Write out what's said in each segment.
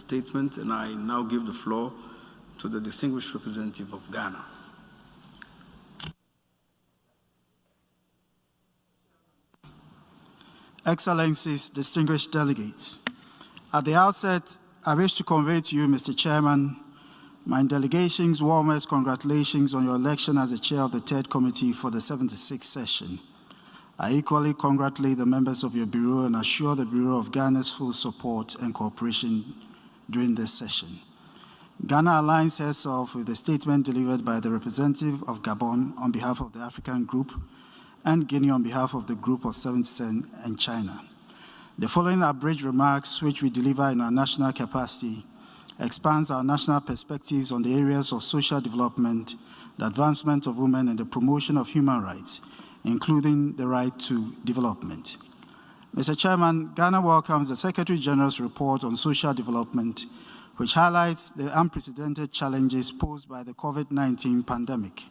statement, and I now give the floor to the distinguished representative of Ghana. Excellencies, distinguished delegates, at the outset, I wish to convey to you, Mr. Chairman, my delegation's warmest congratulations on your election as the chair of the Third Committee for the 76th session. I equally congratulate the members of your Bureau and assure the Bureau of Ghana's full support and cooperation during this session. Ghana aligns herself with the statement delivered by the representative of Gabon on behalf of the African Group and Guinea on behalf of the Group of 77 and China. The following abridged remarks, which we deliver in our national capacity, expands our national perspectives on the areas of social development, the advancement of women, and the promotion of human rights, including the right to development. Mr. Chairman, Ghana welcomes the Secretary General's report on social development, which highlights the unprecedented challenges posed by the COVID-19 pandemic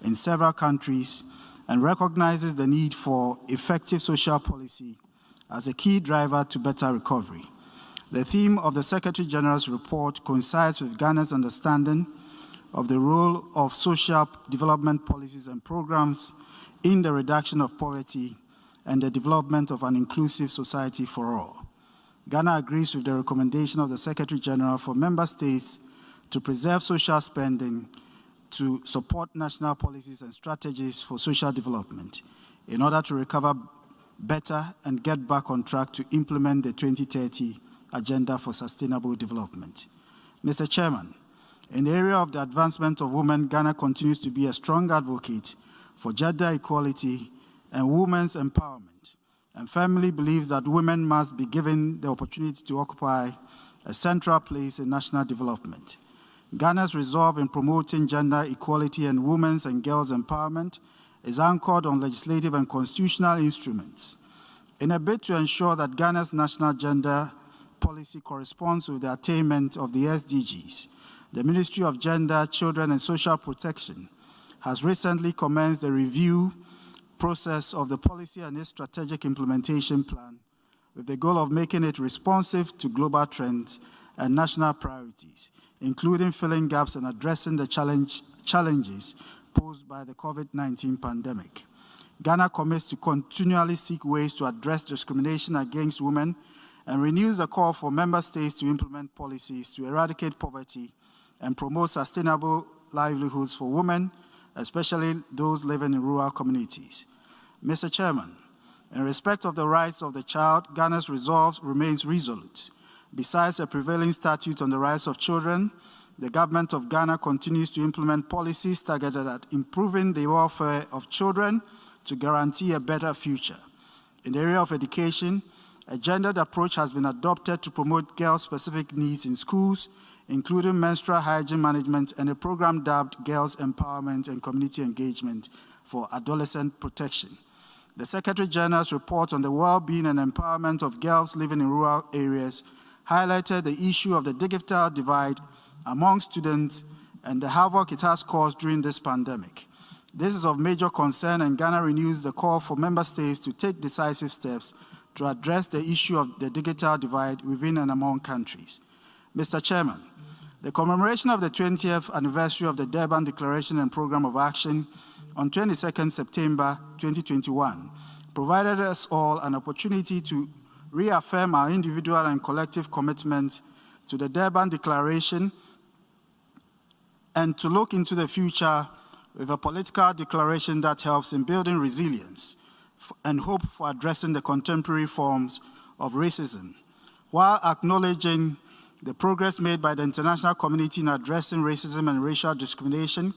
in several countries and recognizes the need for effective social policy as a key driver to better recovery. The theme of the Secretary General's report coincides with Ghana's understanding of the role of social development policies and programs in the reduction of poverty and the development of an inclusive society for all. Ghana agrees with the recommendation of the Secretary General for member states to preserve social spending to support national policies and strategies for social development in order to recover better and get back on track to implement the 2030 Agenda for Sustainable Development. Mr. Chairman, in the area of the advancement of women, Ghana continues to be a strong advocate for gender equality and women's empowerment, and firmly believes that women must be given the opportunity to occupy a central place in national development. Ghana's resolve in promoting gender equality and women's and girls' empowerment is anchored on legislative and constitutional instruments. In a bid to ensure that Ghana's national gender policy corresponds with the attainment of the SDGs, the Ministry of Gender, Children and Social Protection has recently commenced the review process of the policy and its strategic implementation plan with the goal of making it responsive to global trends and national priorities, including filling gaps and addressing the challenges posed by the COVID-19 pandemic. Ghana commits to continually seek ways to address discrimination against women and renews the call for member states to implement policies to eradicate poverty and promote sustainable livelihoods for women, especially those living in rural communities. Mr. Chairman, in respect of the rights of the child, Ghana's resolve remains resolute. Besides a prevailing statute on the rights of children, the government of Ghana continues to implement policies targeted at improving the welfare of children to guarantee a better future. In the area of education, a gendered approach has been adopted to promote girl-specific needs in schools, including menstrual hygiene management and a program dubbed Girls Empowerment and Community Engagement for Adolescent Protection. The Secretary General's report on the well-being and empowerment of girls living in rural areas highlighted the issue of the digital divide among students and the havoc it has caused during this pandemic. This is of major concern, and Ghana renews the call for member states to take decisive steps to address the issue of the digital divide within and among countries. Mr. Chairman, the commemoration of the 20th anniversary of the Durban Declaration and Programme of Action on 22nd September 2021 provided us all an opportunity to reaffirm our individual and collective commitment to the Durban Declaration and to look into the future with a political declaration that helps in building resilience and hope for addressing the contemporary forms of racism, while acknowledging the progress made by the international community in addressing racism and racial discrimination.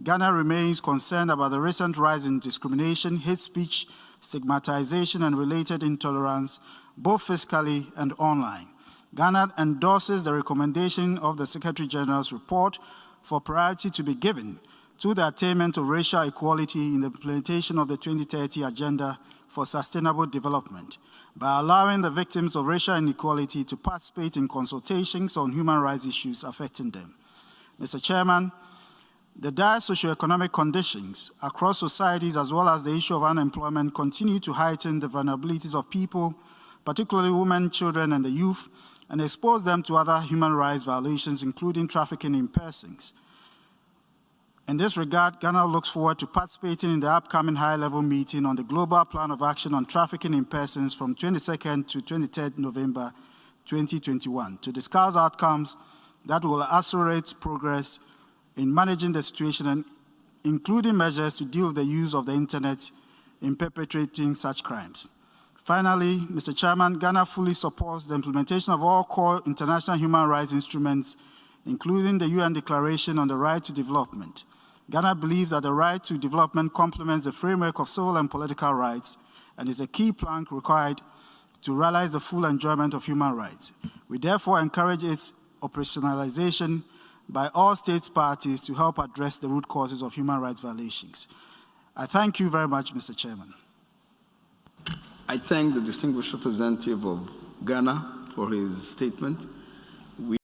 Ghana remains concerned about the recent rise in discrimination, hate speech, stigmatization, and related intolerance, both physically and online. Ghana endorses the recommendation of the Secretary General's report for priority to be given to the attainment of racial equality in the implementation of the 2030 Agenda for Sustainable Development by allowing the victims of racial inequality to participate in consultations on human rights issues affecting them. Mr. Chairman, the dire socioeconomic conditions across societies as well as the issue of unemployment continue to heighten the vulnerabilities of people, particularly women, children, and the youth, and expose them to other human rights violations, including trafficking in persons. In this regard, Ghana looks forward to participating in the upcoming high-level meeting on the Global Plan of Action on Trafficking in Persons from 22nd to 23rd November 2021 to discuss outcomes that will accelerate progress in managing the situation and including measures to deal with the use of the internet in perpetrating such crimes. Finally, Mr. Chairman, Ghana fully supports the implementation of all core international human rights instruments, including the UN Declaration on the Right to Development. Ghana believes that the right to development complements the framework of civil and political rights and is a key plank required to realize the full enjoyment of human rights. We therefore encourage its operationalization by all state parties to help address the root causes of human rights violations. I thank you very much, Mr. Chairman. I thank the distinguished representative of Ghana for his statement.